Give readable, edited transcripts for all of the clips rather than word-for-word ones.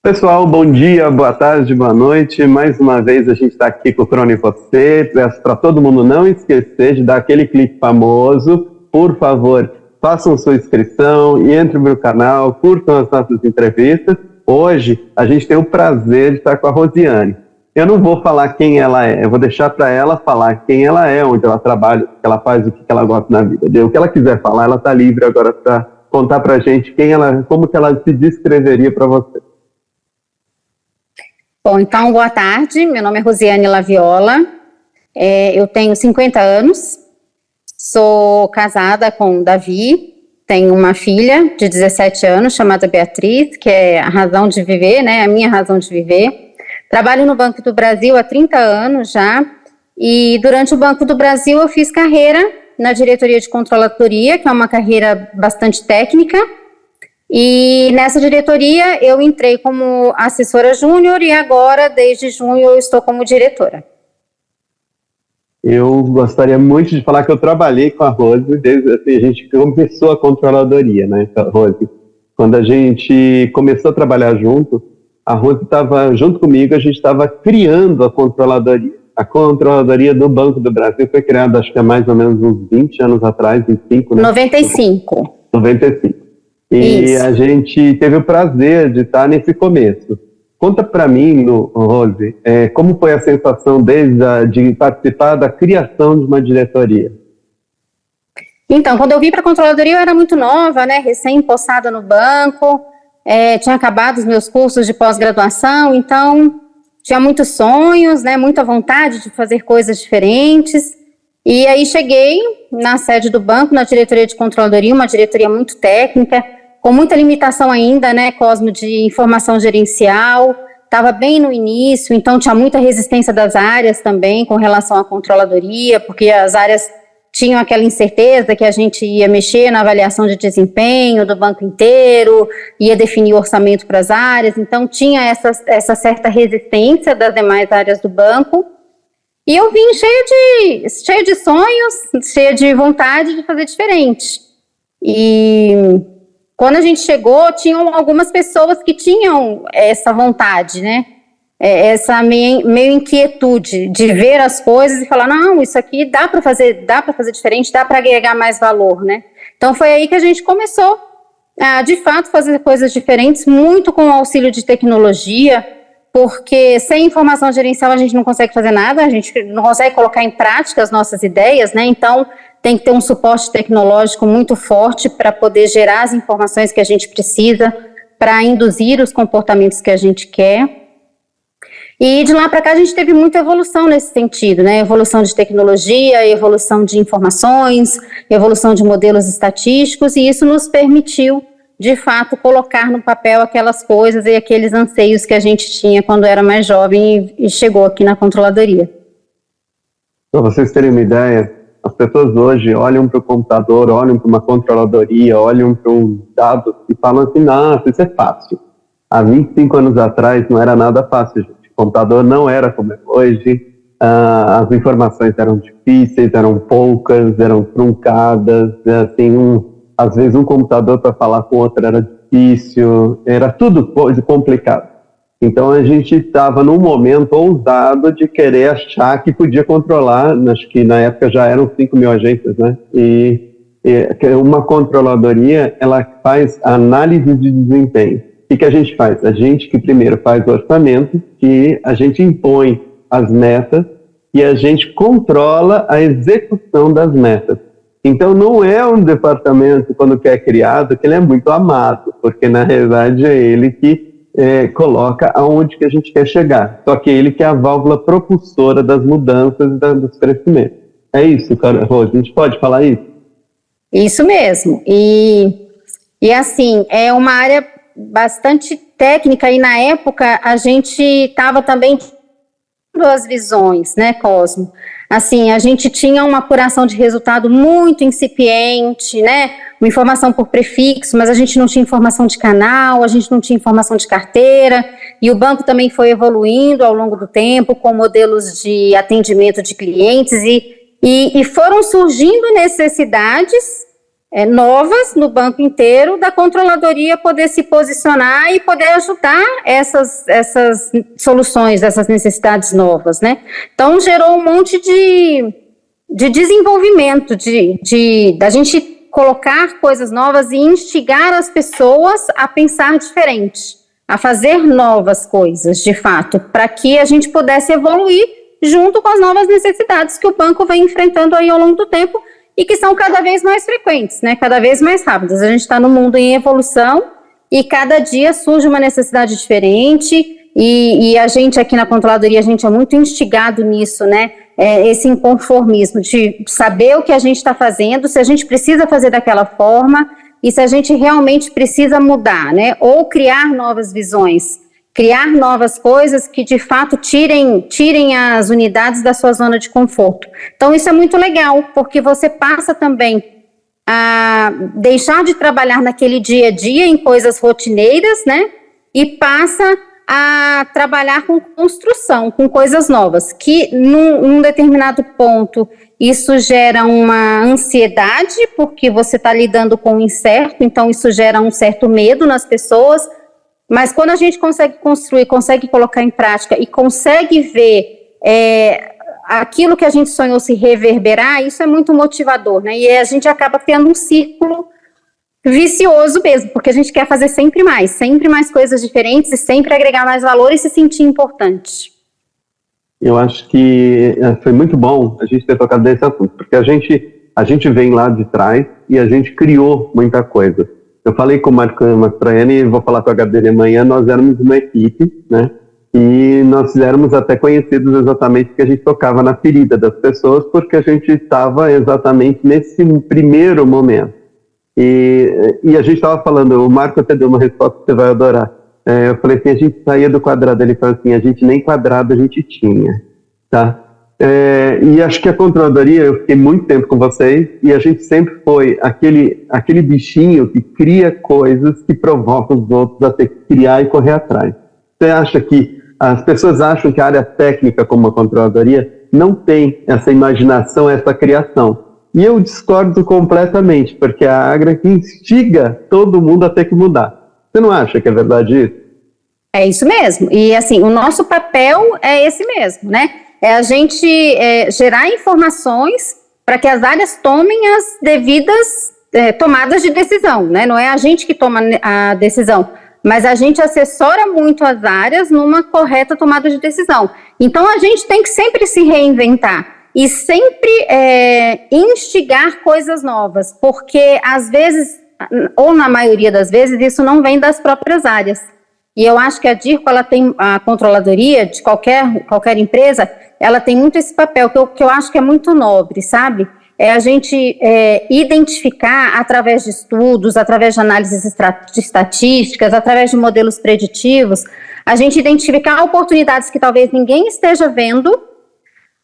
Pessoal, bom dia, boa tarde, boa noite. Mais uma vez a gente está aqui com o Crono e você. Peço para todo mundo não esquecer de dar aquele clique famoso. Por favor, façam sua inscrição e entrem no meu canal, curtam as nossas entrevistas. Hoje a gente tem o prazer de estar com a Rosiane. Eu não vou falar quem ela é, eu vou deixar para ela falar quem ela é, onde ela trabalha, o que ela faz, o que ela gosta na vida. O que ela quiser falar, ela está livre agora para contar para a gente quem ela, como que ela se descreveria para você. Bom, então, boa tarde, meu nome é Rosiane Laviola, eu tenho 50 anos, sou casada com o Davi, tenho uma filha de 17 anos chamada Beatriz, que é a razão de viver, né, a minha razão de viver. Trabalho no Banco do Brasil há 30 anos já, e durante o Banco do Brasil eu fiz carreira na diretoria de controladoria, que é uma carreira bastante técnica. E nessa diretoria eu entrei como assessora júnior e agora, desde junho, eu estou como diretora. Eu gostaria muito de falar que eu trabalhei com a Rose desde assim, a gente começou a controladoria, né, Rose? Quando a gente começou a trabalhar junto, a Rose estava junto comigo, a gente estava criando a controladoria. A controladoria do Banco do Brasil foi criada, acho que há mais ou menos uns 20 anos atrás, 25, né? 95. 95. E isso. A gente teve o prazer de estar nesse começo. Conta para mim, Rose, como foi a sensação de participar da criação de uma diretoria? Então, quando eu vim para a controladoria, eu era muito nova, né, recém-possada no banco, tinha acabado os meus cursos de pós-graduação, então tinha muitos sonhos, né, muita vontade de fazer coisas diferentes. E aí cheguei na sede do banco, na diretoria de controladoria, uma diretoria muito técnica, com muita limitação ainda, né, Cosmo, de informação gerencial, estava bem no início, então tinha muita resistência das áreas também com relação à controladoria, porque as áreas tinham aquela incerteza que a gente ia mexer na avaliação de desempenho do banco inteiro, ia definir o orçamento para as áreas, então tinha essa certa resistência das demais áreas do banco. E eu vim cheia de sonhos, cheia de vontade de fazer diferente. E quando a gente chegou, tinham algumas pessoas que tinham essa vontade, né? Essa meio inquietude de ver as coisas e falar, não, isso aqui dá para fazer diferente, dá para agregar mais valor, né? Então foi aí que a gente começou a, de fato, fazer coisas diferentes, muito com o auxílio de tecnologia, porque sem informação gerencial a gente não consegue fazer nada, a gente não consegue colocar em prática as nossas ideias, né? Então tem que ter um suporte tecnológico muito forte para poder gerar as informações que a gente precisa, para induzir os comportamentos que a gente quer. E de lá para cá a gente teve muita evolução nesse sentido, né? Evolução de tecnologia, evolução de informações, evolução de modelos estatísticos, e isso nos permitiu, de fato, colocar no papel aquelas coisas e aqueles anseios que a gente tinha quando era mais jovem e chegou aqui na controladoria. Para vocês terem uma ideia, as pessoas hoje olham para o computador, olham para uma controladoria, olham para um dado e falam assim, nossa, isso é fácil. Há 25 anos atrás não era nada fácil, gente. O computador não era como é hoje, as informações eram difíceis, eram poucas, eram truncadas, assim, às vezes um computador para falar com outro era difícil, era tudo coisa complicado. Então a gente estava num momento ousado de querer achar que podia controlar, acho que na época já eram 5 mil agências, né? E uma controladoria, ela faz análise de desempenho. O que a gente faz? A gente que primeiro faz o orçamento, que a gente impõe as metas e a gente controla a execução das metas. Então não é um departamento, quando que é criado, que ele é muito amado, porque na realidade é ele que coloca aonde que a gente quer chegar. Só que ele que é a válvula propulsora das mudanças e dos crescimentos. É isso, Rose, a gente pode falar isso? Isso mesmo. E assim, é uma área bastante técnica e na época a gente estava também as visões, né, Cosmo? Assim, a gente tinha uma apuração de resultado muito incipiente, né, uma informação por prefixo, mas a gente não tinha informação de canal, a gente não tinha informação de carteira, e o banco também foi evoluindo ao longo do tempo com modelos de atendimento de clientes e foram surgindo necessidades novas no banco inteiro, da controladoria poder se posicionar e poder ajudar essas soluções, essas necessidades novas, né? Então, gerou um monte de desenvolvimento, da gente colocar coisas novas e instigar as pessoas a pensar diferente, a fazer novas coisas, de fato, para que a gente pudesse evoluir junto com as novas necessidades que o banco vem enfrentando aí ao longo do tempo e que são cada vez mais frequentes, né? Cada vez mais rápidas. A gente está num mundo em evolução e cada dia surge uma necessidade diferente e a gente aqui na controladoria, a gente é muito instigado nisso, né? Esse inconformismo de saber o que a gente está fazendo, se a gente precisa fazer daquela forma e se a gente realmente precisa mudar, né? Ou criar novas visões, criar novas coisas que de fato tirem as unidades da sua zona de conforto. Então isso é muito legal, porque você passa também a deixar de trabalhar naquele dia a dia em coisas rotineiras, né? E passa a trabalhar com construção, com coisas novas, que num determinado ponto isso gera uma ansiedade, porque você está lidando com o incerto, então isso gera um certo medo nas pessoas, mas quando a gente consegue construir, consegue colocar em prática e consegue ver aquilo que a gente sonhou se reverberar, isso é muito motivador, né? E a gente acaba tendo um círculo vicioso mesmo, porque a gente quer fazer sempre mais coisas diferentes e sempre agregar mais valor e se sentir importante. Eu acho que foi muito bom a gente ter tocado nesse assunto, porque a gente vem lá de trás e a gente criou muita coisa. Eu falei com o Marco Mastroianni e vou falar com a Gabriela amanhã, nós éramos uma equipe, né? E nós éramos até conhecidos exatamente porque a gente tocava na ferida das pessoas, porque a gente estava exatamente nesse primeiro momento. E a gente estava falando, o Marco até deu uma resposta que você vai adorar. Eu falei assim, a gente saía do quadrado, ele falou assim, a gente nem quadrado a gente tinha, tá? E acho que a controladoria, eu fiquei muito tempo com vocês, e a gente sempre foi aquele bichinho que cria coisas que provocam os outros a ter que criar e correr atrás. Você acha que, as pessoas acham que a área técnica como a controladoria não tem essa imaginação, essa criação. E eu discordo completamente, porque é a área que instiga todo mundo a ter que mudar. Você não acha que é verdade isso? É isso mesmo. E assim, o nosso papel é esse mesmo, né? É a gente gerar informações para que as áreas tomem as devidas tomadas de decisão, né? Não é a gente que toma a decisão, mas a gente assessora muito as áreas numa correta tomada de decisão. Então, a gente tem que sempre se reinventar e sempre instigar coisas novas, porque às vezes, ou na maioria das vezes, isso não vem das próprias áreas. E eu acho que a DIRCO, ela tem, a controladoria de qualquer empresa, ela tem muito esse papel, que eu acho que é muito nobre, sabe? É a gente identificar, através de estudos, através de análises estatísticas, através de modelos preditivos, a gente identificar oportunidades que talvez ninguém esteja vendo,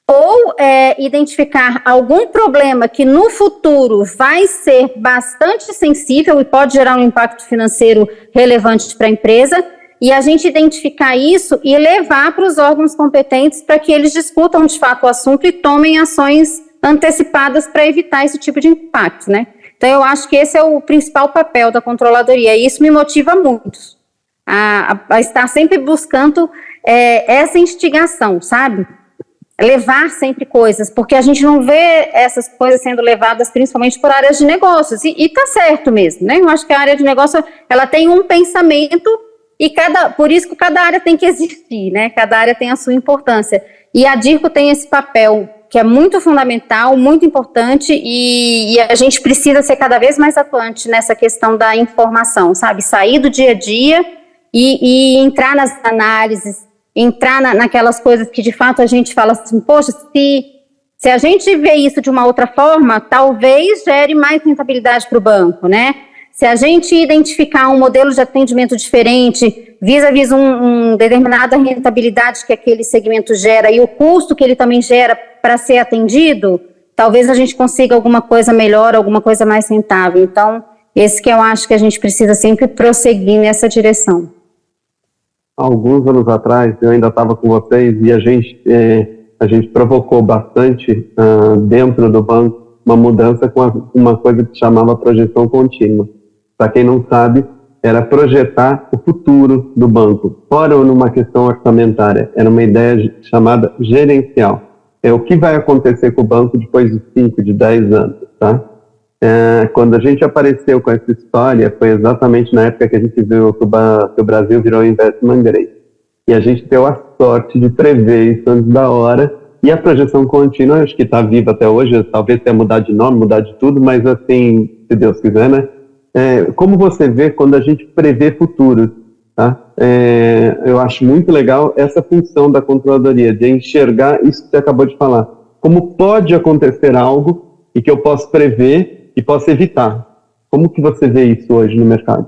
ou identificar algum problema que no futuro vai ser bastante sensível e pode gerar um impacto financeiro relevante para a empresa, e a gente identificar isso e levar para os órgãos competentes para que eles discutam de fato o assunto e tomem ações antecipadas para evitar esse tipo de impacto, né? Então eu acho que esse é o principal papel da controladoria e isso me motiva muito a estar sempre buscando essa instigação, sabe? Levar sempre coisas, porque a gente não vê essas coisas sendo levadas principalmente por áreas de negócios, e tá certo mesmo, né? Eu acho que a área de negócio, ela tem um pensamento, e por isso que cada área tem que existir, né? Cada área tem a sua importância, e a DIRCO tem esse papel, que é muito fundamental, muito importante, e a gente precisa ser cada vez mais atuante nessa questão da informação, sabe? Sair do dia a dia e entrar nas análises, entrar naquelas coisas que de fato a gente fala assim, poxa, se a gente vê isso de uma outra forma, talvez gere mais rentabilidade para o banco, né? Se a gente identificar um modelo de atendimento diferente, vis-a-vis uma determinada rentabilidade que aquele segmento gera e o custo que ele também gera para ser atendido, talvez a gente consiga alguma coisa melhor, alguma coisa mais rentável. Então, esse que eu acho que a gente precisa sempre prosseguir nessa direção. Alguns anos atrás, eu ainda estava com vocês e a gente provocou bastante dentro do banco uma mudança com uma coisa que chamava projeção contínua. Para quem não sabe, era projetar o futuro do banco, fora numa questão orçamentária, era uma ideia chamada gerencial. É o que vai acontecer com o banco depois de 5, de 10 anos, tá? Quando a gente apareceu com essa história, foi exatamente na época que a gente viu que o Brasil virou investment grade. E a gente deu a sorte de prever isso antes da hora. E a projeção contínua, acho que está viva até hoje, talvez tenha mudado de nome, mudado de tudo, mas assim, se Deus quiser, né? Como você vê quando a gente prevê futuros, tá? Eu acho muito legal essa função da controladoria, de enxergar isso que você acabou de falar. Como pode acontecer algo e que eu posso prever e posso evitar. Como que você vê isso hoje no mercado?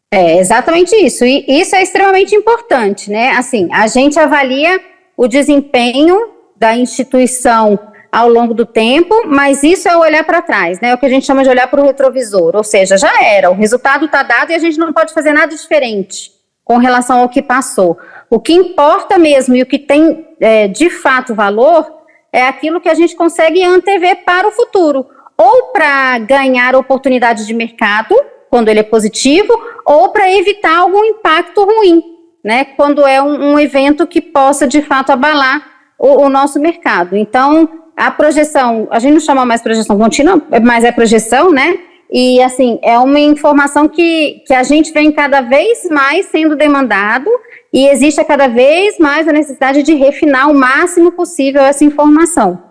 É exatamente isso, e isso é extremamente importante, né? Assim, a gente avalia o desempenho da instituição ao longo do tempo, mas isso é olhar para trás, né? É o que a gente chama de olhar para o retrovisor, ou seja, já era, o resultado está dado e a gente não pode fazer nada diferente com relação ao que passou. O que importa mesmo e o que tem de fato valor é aquilo que a gente consegue antever para o futuro, ou para ganhar oportunidade de mercado, quando ele é positivo, ou para evitar algum impacto ruim, né? Quando é um evento que possa de fato abalar o nosso mercado. Então, a projeção, a gente não chama mais projeção contínua, mas é projeção, né? E, assim, é uma informação que a gente vem cada vez mais sendo demandado e existe cada vez mais a necessidade de refinar o máximo possível essa informação.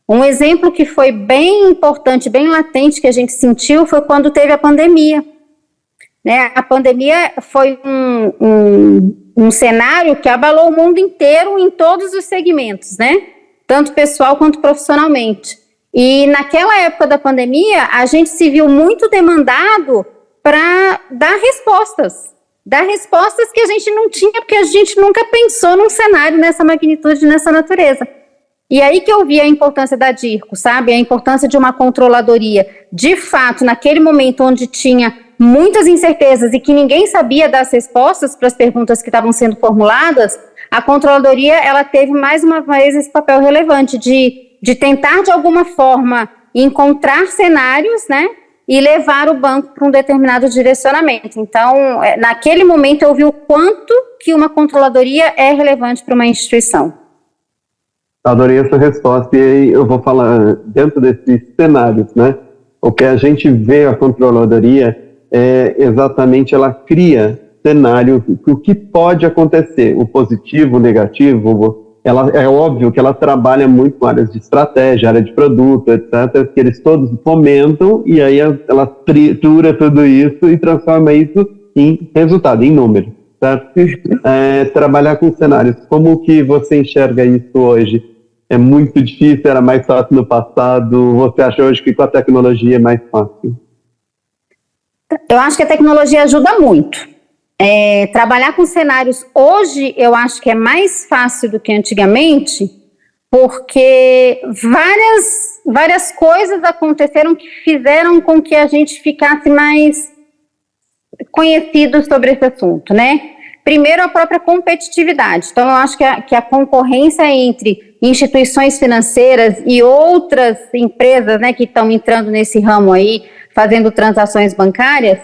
Um exemplo que foi bem importante, bem latente, que a gente sentiu, foi quando teve a pandemia. Né? A pandemia foi um cenário que abalou o mundo inteiro em todos os segmentos, né? Tanto pessoal quanto profissionalmente. E naquela época da pandemia, a gente se viu muito demandado para dar respostas que a gente não tinha, porque a gente nunca pensou num cenário nessa magnitude, nessa natureza. E aí que eu vi a importância da DIRCO, sabe? A importância de uma controladoria. De fato, naquele momento onde tinha muitas incertezas e que ninguém sabia dar as respostas para as perguntas que estavam sendo formuladas, a controladoria, ela teve mais uma vez esse papel relevante de tentar, de alguma forma, encontrar cenários, né? E levar o banco para um determinado direcionamento. Então, naquele momento, eu vi o quanto que uma controladoria é relevante para uma instituição. Adorei essa resposta, e aí eu vou falar dentro desses cenários, né? O que a gente vê a controladoria é exatamente, ela cria cenários, o que pode acontecer, o positivo, o negativo. É óbvio que ela trabalha muito com áreas de estratégia, área de produto, etc., que eles todos fomentam, e aí ela tritura tudo isso e transforma isso em resultado, em número, certo? Trabalhar com cenários, como que você enxerga isso hoje? É muito difícil, era mais fácil no passado, você acha hoje que com a tecnologia é mais fácil? Eu acho que a tecnologia ajuda muito. Trabalhar com cenários hoje, eu acho que é mais fácil do que antigamente, porque várias coisas aconteceram que fizeram com que a gente ficasse mais conhecido sobre esse assunto, né? Primeiro, a própria competitividade. Então, eu acho que a concorrência entre instituições financeiras e outras empresas, né, que estão entrando nesse ramo aí, fazendo transações bancárias,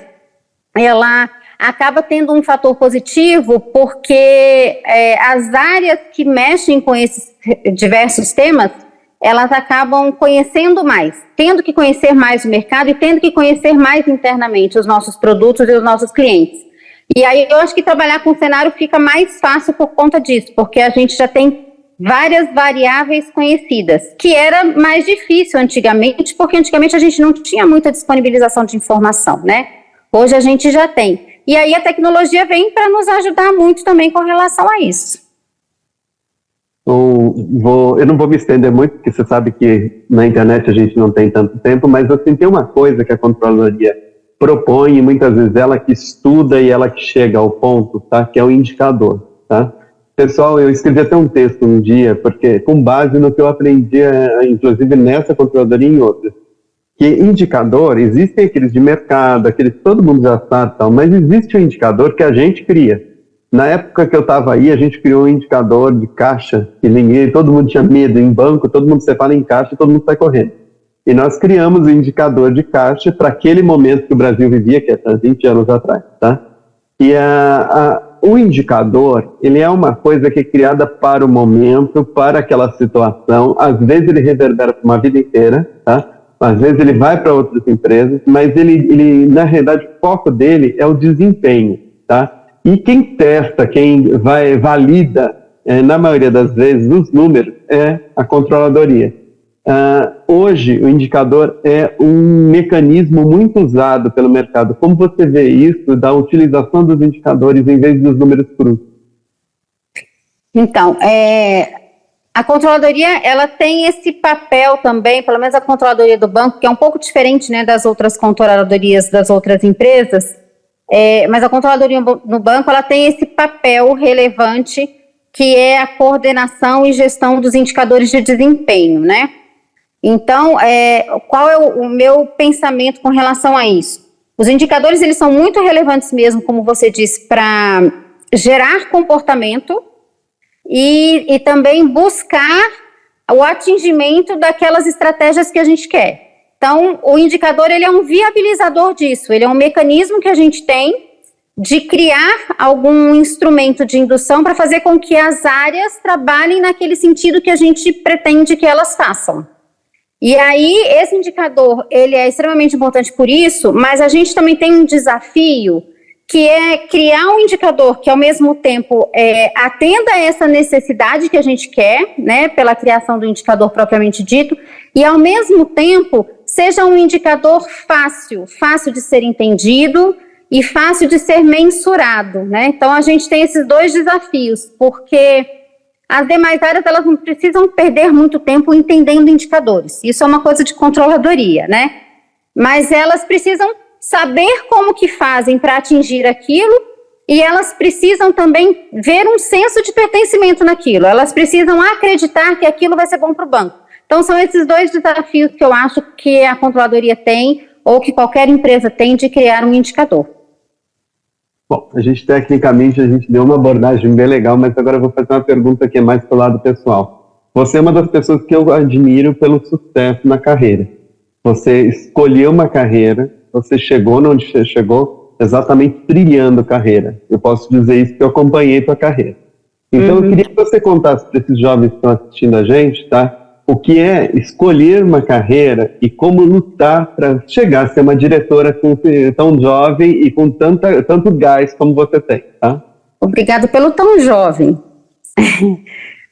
ela acaba tendo um fator positivo, porque as áreas que mexem com esses diversos temas, elas acabam conhecendo mais, tendo que conhecer mais o mercado e tendo que conhecer mais internamente os nossos produtos e os nossos clientes. E aí eu acho que trabalhar com o cenário fica mais fácil por conta disso, porque a gente já tem várias variáveis conhecidas, que era mais difícil antigamente, porque antigamente a gente não tinha muita disponibilização de informação, né? Hoje a gente já tem. E aí a tecnologia vem para nos ajudar muito também com relação a isso. Eu não vou me estender muito, porque você sabe que na internet a gente não tem tanto tempo, mas assim, tem uma coisa que a controladoria propõe, e muitas vezes ela que estuda e ela que chega ao ponto, tá? Que é o indicador, tá? Pessoal, eu escrevi até um texto um dia, porque com base no que eu aprendi, inclusive nessa controladoria e em outras, que indicador, existem aqueles de mercado, aqueles que todo mundo já sabe, tal, mas existe um indicador que a gente cria. Na época que eu estava aí, a gente criou um indicador de caixa, que todo mundo tinha medo em banco, todo mundo, você fala em caixa, todo mundo sai correndo. E nós criamos o indicador de caixa para aquele momento que o Brasil vivia, que é há 20 anos atrás, tá? E o indicador, ele é uma coisa que é criada para o momento, para aquela situação. Às vezes ele reverbera para uma vida inteira, tá? Às vezes ele vai para outras empresas, mas ele, na realidade, o foco dele é o desempenho, tá? E quem testa, quem valida, na maioria das vezes, os números, é a controladoria. Hoje, o indicador é um mecanismo muito usado pelo mercado. Como você vê isso da utilização dos indicadores em vez dos números crus? Então, a controladoria, ela tem esse papel também, pelo menos a controladoria do banco, que é um pouco diferente, né, das outras controladorias das outras empresas, mas a controladoria no banco, ela tem esse papel relevante, que é a coordenação e gestão dos indicadores de desempenho, né? Então, qual é o meu pensamento com relação a isso? Os indicadores, eles são muito relevantes mesmo, como você disse, para gerar comportamento e também buscar o atingimento daquelas estratégias que a gente quer. Então, o indicador, ele é um viabilizador disso, ele é um mecanismo que a gente tem de criar algum instrumento de indução para fazer com que as áreas trabalhem naquele sentido que a gente pretende que elas façam. E aí, esse indicador, ele é extremamente importante por isso, mas a gente também tem um desafio, que é criar um indicador que, ao mesmo tempo, atenda a essa necessidade que a gente quer, né, pela criação do indicador propriamente dito, e, ao mesmo tempo, seja um indicador fácil de ser entendido e fácil de ser mensurado, né? Então, a gente tem esses dois desafios, porque as demais áreas, elas não precisam perder muito tempo entendendo indicadores. Isso é uma coisa de controladoria, né? Mas elas precisam saber como que fazem para atingir aquilo e elas precisam também ver um senso de pertencimento naquilo. Elas precisam acreditar que aquilo vai ser bom para o banco. Então, são esses dois desafios que eu acho que a controladoria tem ou que qualquer empresa tem de criar um indicador. Bom, tecnicamente, a gente deu uma abordagem bem legal, mas agora eu vou fazer uma pergunta que é mais pro lado pessoal. Você é uma das pessoas que eu admiro pelo sucesso na carreira. Você escolheu uma carreira, você chegou onde você chegou, exatamente trilhando carreira. Eu posso dizer isso porque eu acompanhei tua carreira. Então, eu queria que você contasse para esses jovens que estão assistindo a gente, tá? O que é escolher uma carreira e como lutar para chegar a ser uma diretora tão jovem e com tanto gás como você tem, tá? Obrigada pelo tão jovem.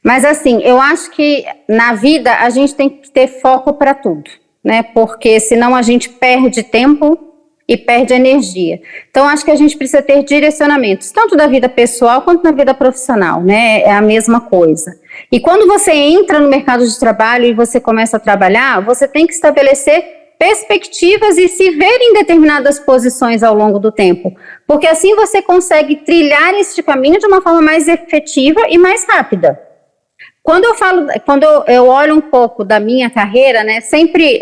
Mas assim, eu acho que na vida a gente tem que ter foco para tudo, né? Porque senão a gente perde tempo e perde energia. Então, acho que a gente precisa ter direcionamentos, tanto da vida pessoal quanto na vida profissional, né? É a mesma coisa. E quando você entra no mercado de trabalho e você começa a trabalhar, você tem que estabelecer perspectivas e se ver em determinadas posições ao longo do tempo, porque assim você consegue trilhar este caminho de uma forma mais efetiva e mais rápida. Quando eu olho um pouco da minha carreira, né, sempre,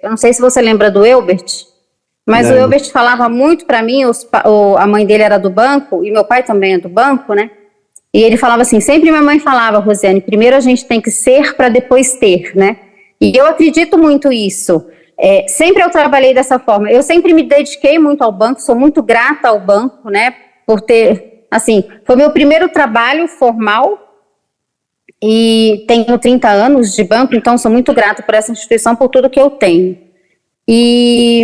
eu não sei se você lembra do Elbert, mas o Elbert falava muito para mim, a mãe dele era do banco, e meu pai também é do banco, né, e ele falava assim, sempre minha mãe falava, Rosiane, primeiro a gente tem que ser para depois ter, né, e eu acredito muito nisso. Sempre eu trabalhei dessa forma, eu sempre me dediquei muito ao banco, sou muito grata ao banco, né, por ter, assim, foi meu primeiro trabalho formal, e tenho 30 anos de banco, então sou muito grata por essa instituição, por tudo que eu tenho. E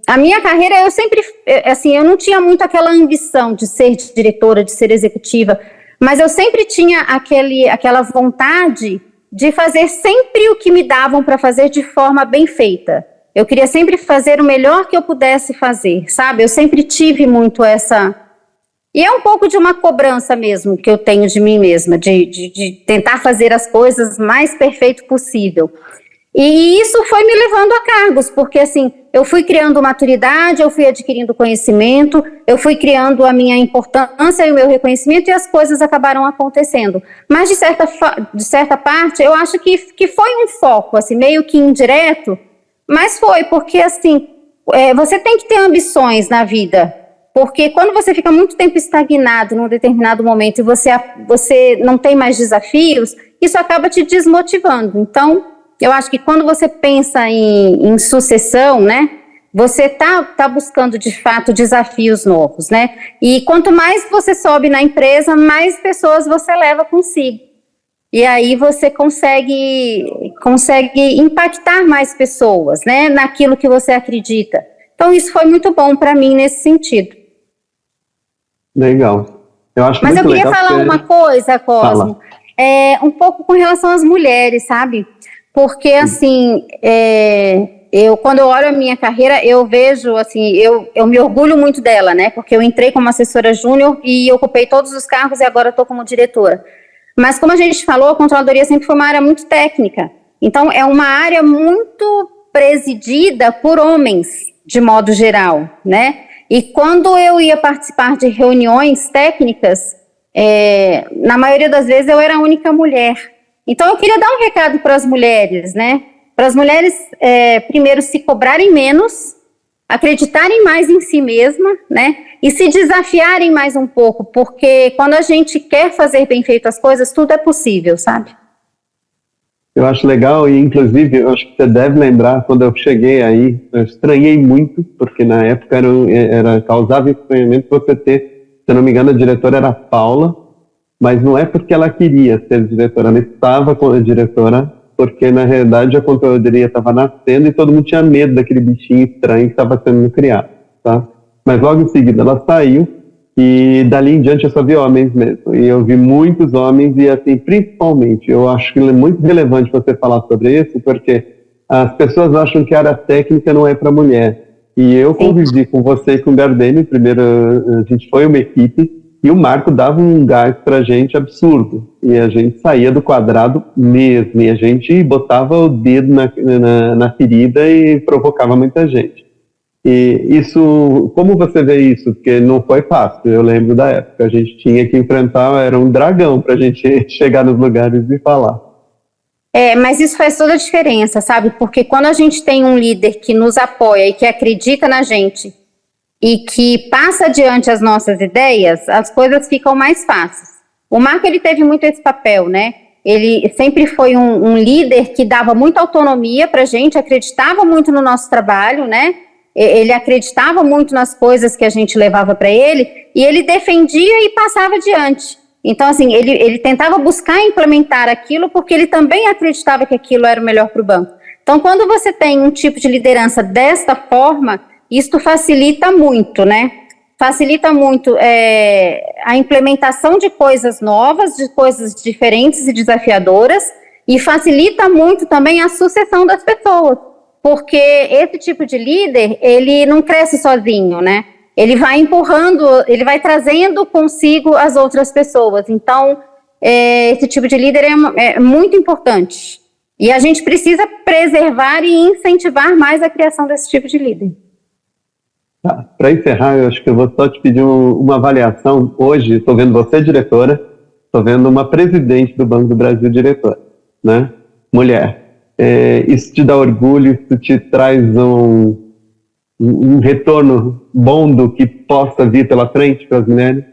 a minha carreira, eu sempre, assim, eu não tinha muito aquela ambição de ser diretora, de ser executiva, mas eu sempre tinha aquela vontade de fazer sempre o que me davam para fazer de forma bem feita. Eu queria sempre fazer o melhor que eu pudesse fazer, sabe? Eu sempre tive muito essa... E é um pouco de uma cobrança mesmo que eu tenho de mim mesma, de tentar fazer as coisas mais perfeito possível. E isso foi me levando a cargos, porque assim, eu fui criando maturidade, eu fui adquirindo conhecimento, eu fui criando a minha importância e o meu reconhecimento e as coisas acabaram acontecendo. Mas de certa parte, eu acho que foi um foco, assim, meio que indireto, mas foi, porque assim, você tem que ter ambições na vida. Porque quando você fica muito tempo estagnado num determinado momento e você não tem mais desafios, isso acaba te desmotivando. Então, eu acho que quando você pensa em sucessão, né, você tá buscando de fato desafios novos, né? E quanto mais você sobe na empresa, mais pessoas você leva consigo. E aí você consegue impactar mais pessoas, né, naquilo que você acredita. Então isso foi muito bom para mim nesse sentido. Legal. Eu acho Mas muito eu queria legal falar uma coisa, Cosmo, um pouco com relação às mulheres, sabe? Porque, assim, quando eu olho a minha carreira, eu vejo, assim, eu me orgulho muito dela, né? Porque eu entrei como assessora júnior e ocupei todos os cargos e agora estou como diretora. Mas, como a gente falou, a controladoria sempre foi uma área muito técnica. Então, é uma área muito presidida por homens, de modo geral, né? E quando eu ia participar de reuniões técnicas, na maioria das vezes eu era a única mulher. Então eu queria dar um recado para as mulheres, né? Para as mulheres, primeiro, se cobrarem menos, acreditarem mais em si mesma, né? E se desafiarem mais um pouco, porque quando a gente quer fazer bem feito as coisas, tudo é possível, sabe? Eu acho legal e, inclusive, eu acho que você deve lembrar, quando eu cheguei aí, eu estranhei muito, porque na época causava estranhamento você ter, se eu não me engano, a diretora era a Paula, mas não é porque ela queria ser diretora, ela estava com a diretora, porque na realidade a controladoria estava nascendo e todo mundo tinha medo daquele bichinho estranho que estava sendo criado, tá? Mas logo em seguida ela saiu, e dali em diante eu só vi homens mesmo. E eu vi muitos homens e, assim, principalmente, eu acho que é muito relevante você falar sobre isso, porque as pessoas acham que a área técnica não é para mulher. E eu convivi com você e com o Gardênio, primeiro a gente foi uma equipe, e o Marco dava um gás pra gente absurdo. E a gente saía do quadrado mesmo, e a gente botava o dedo na ferida e provocava muita gente. E isso, como você vê isso? Porque não foi fácil, eu lembro da época, a gente tinha que enfrentar, era um dragão para a gente chegar nos lugares e falar. Mas isso faz toda a diferença, sabe? Porque quando a gente tem um líder que nos apoia e que acredita na gente e que passa adiante as nossas ideias, as coisas ficam mais fáceis. O Marco, ele teve muito esse papel, né? Ele sempre foi um líder que dava muita autonomia para a gente, acreditava muito no nosso trabalho, né? Ele acreditava muito nas coisas que a gente levava para ele e ele defendia e passava adiante. Então, assim, ele tentava buscar implementar aquilo porque ele também acreditava que aquilo era o melhor para o banco. Então, quando você tem um tipo de liderança desta forma, isso facilita muito, né? Facilita muito a implementação de coisas novas, de coisas diferentes e desafiadoras, e facilita muito também a sucessão das pessoas. Porque esse tipo de líder, ele não cresce sozinho, né? Ele vai empurrando, ele vai trazendo consigo as outras pessoas. Então, esse tipo de líder é muito importante. E a gente precisa preservar e incentivar mais a criação desse tipo de líder. Para encerrar, eu acho que eu vou só te pedir uma avaliação. Hoje, estou vendo você diretora, estou vendo uma presidente do Banco do Brasil diretora, né? Mulher. Isso te dá orgulho, isso te traz um retorno bom do que possa vir pela frente para as mulheres?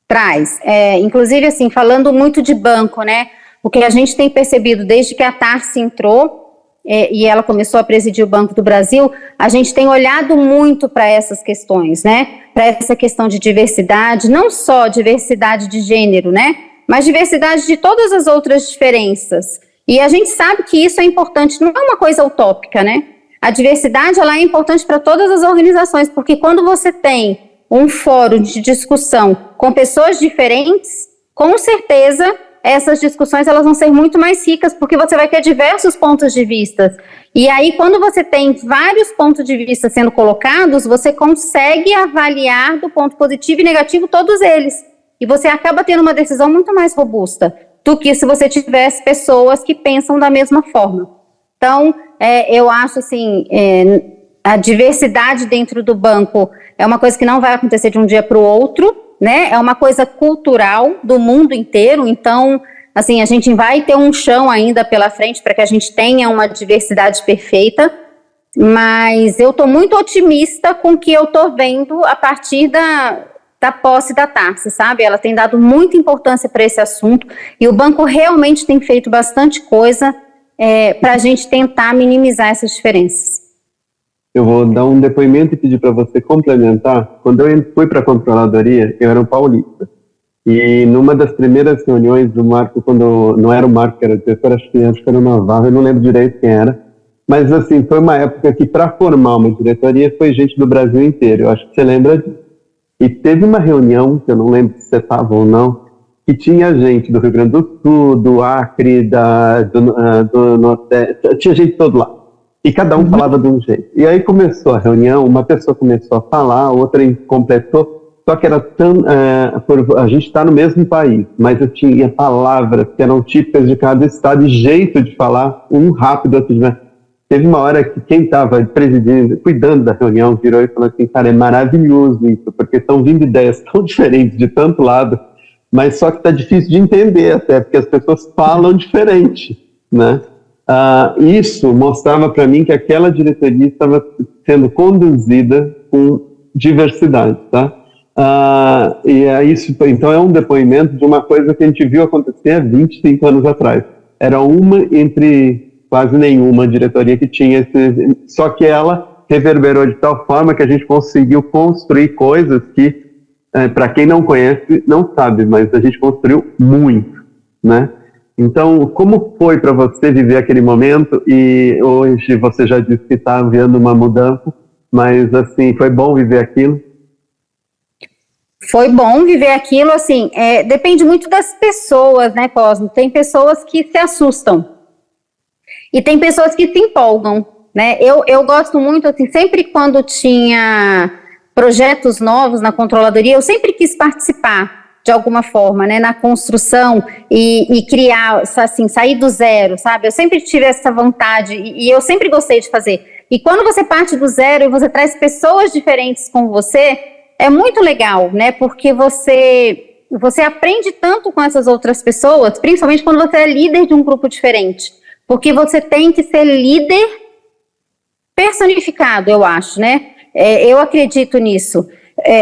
Traz. Inclusive, assim, falando muito de banco, né? O que a gente tem percebido desde que a Tarsi entrou e ela começou a presidir o Banco do Brasil, a gente tem olhado muito para essas questões, né? Para essa questão de diversidade, não só diversidade de gênero, né? Mas diversidade de todas as outras diferenças. E a gente sabe que isso é importante, não é uma coisa utópica, né? A diversidade, ela é importante para todas as organizações, porque quando você tem um fórum de discussão com pessoas diferentes, com certeza essas discussões elas vão ser muito mais ricas, porque você vai ter diversos pontos de vista. E aí, quando você tem vários pontos de vista sendo colocados, você consegue avaliar do ponto positivo e negativo todos eles. E você acaba tendo uma decisão muito mais robusta do que se você tivesse pessoas que pensam da mesma forma. Então, eu acho assim, a diversidade dentro do banco é uma coisa que não vai acontecer de um dia para o outro, né? É uma coisa cultural do mundo inteiro. Então, assim, a gente vai ter um chão ainda pela frente para que a gente tenha uma diversidade perfeita, mas eu estou muito otimista com o que eu estou vendo a partir da posse da Tarsi, sabe? Ela tem dado muita importância para esse assunto e o banco realmente tem feito bastante coisa para a gente tentar minimizar essas diferenças. Eu vou dar um depoimento e pedir para você complementar. Quando eu fui para a controladoria, eu era um paulista. E numa das primeiras reuniões do Marco, quando não era o Marco que era o diretor, acho que era o Navarro, eu não lembro direito quem era. Mas, assim, foi uma época que, para formar uma diretoria, foi gente do Brasil inteiro. Eu acho que você lembra disso. E teve uma reunião, que eu não lembro se você estava ou não, que tinha gente do Rio Grande do Sul, do Acre, do Nordeste, tinha gente todo lá. E cada um falava de um jeito. E aí começou a reunião, uma pessoa começou a falar, outra completou, só que era tão... a gente está no mesmo país, mas eu tinha palavras que eram típicas de cada estado e jeito de falar, um rápido, outro de... Teve uma hora que quem estava presidindo, cuidando da reunião, virou e falou assim, cara, é maravilhoso isso, porque estão vindo ideias tão diferentes de tanto lado, mas só que está difícil de entender até, porque as pessoas falam diferente, né? Isso mostrava para mim que aquela diretoria estava sendo conduzida com diversidade, tá? Isso, então é um depoimento de uma coisa que a gente viu acontecer há 25 anos atrás. Era uma entre quase nenhuma diretoria que tinha só que ela reverberou de tal forma que a gente conseguiu construir coisas que, para quem não conhece, não sabe, mas a gente construiu muito, né? Então, como foi para você viver aquele momento? E hoje você já disse que está vendo uma mudança, mas assim, foi bom viver aquilo? Foi bom viver aquilo, assim, depende muito das pessoas, né, Cosmo? Tem pessoas que se assustam e tem pessoas que se empolgam, né? Eu gosto muito, assim, sempre quando tinha projetos novos na controladoria, eu sempre quis participar de alguma forma, né, na construção e criar, assim, sair do zero, sabe? Eu sempre tive essa vontade e eu sempre gostei de fazer. E quando você parte do zero e você traz pessoas diferentes com você, é muito legal, né? Porque você aprende tanto com essas outras pessoas, principalmente quando você é líder de um grupo diferente. Porque você tem que ser líder personificado, eu acho, né? Eu acredito nisso.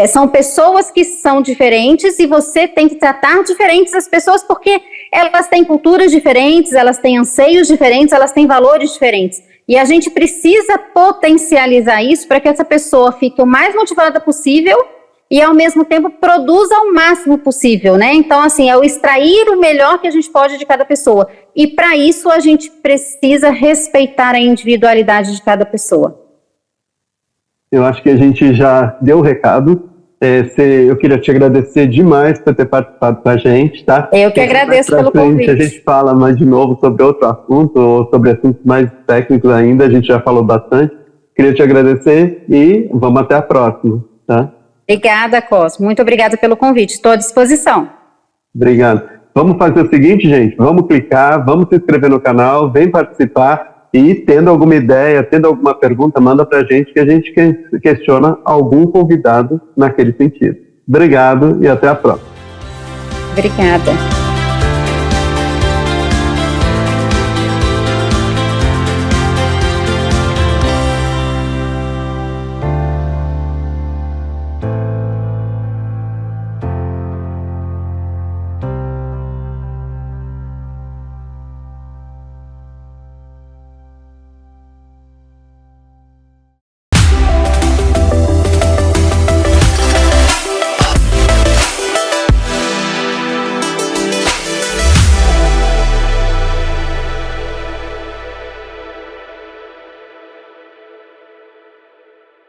São pessoas que são diferentes e você tem que tratar diferentes as pessoas porque elas têm culturas diferentes, elas têm anseios diferentes, elas têm valores diferentes. E a gente precisa potencializar isso para que essa pessoa fique o mais motivada possível e, ao mesmo tempo, produza o máximo possível, né? Então, assim, é o extrair o melhor que a gente pode de cada pessoa. E, para isso, a gente precisa respeitar a individualidade de cada pessoa. Eu acho que a gente já deu o recado. Eu queria te agradecer demais por ter participado com a gente, tá? Eu que agradeço pelo convite. A gente fala mais de novo sobre outro assunto, ou sobre assuntos mais técnicos ainda, a gente já falou bastante. Queria te agradecer e vamos até a próxima, tá? Obrigada, Cosmo. Muito obrigada pelo convite. Estou à disposição. Obrigado. Vamos fazer o seguinte, gente. Vamos clicar, vamos se inscrever no canal, vem participar. E tendo alguma ideia, tendo alguma pergunta, manda para a gente que a gente questiona algum convidado naquele sentido. Obrigado e até a próxima. Obrigada.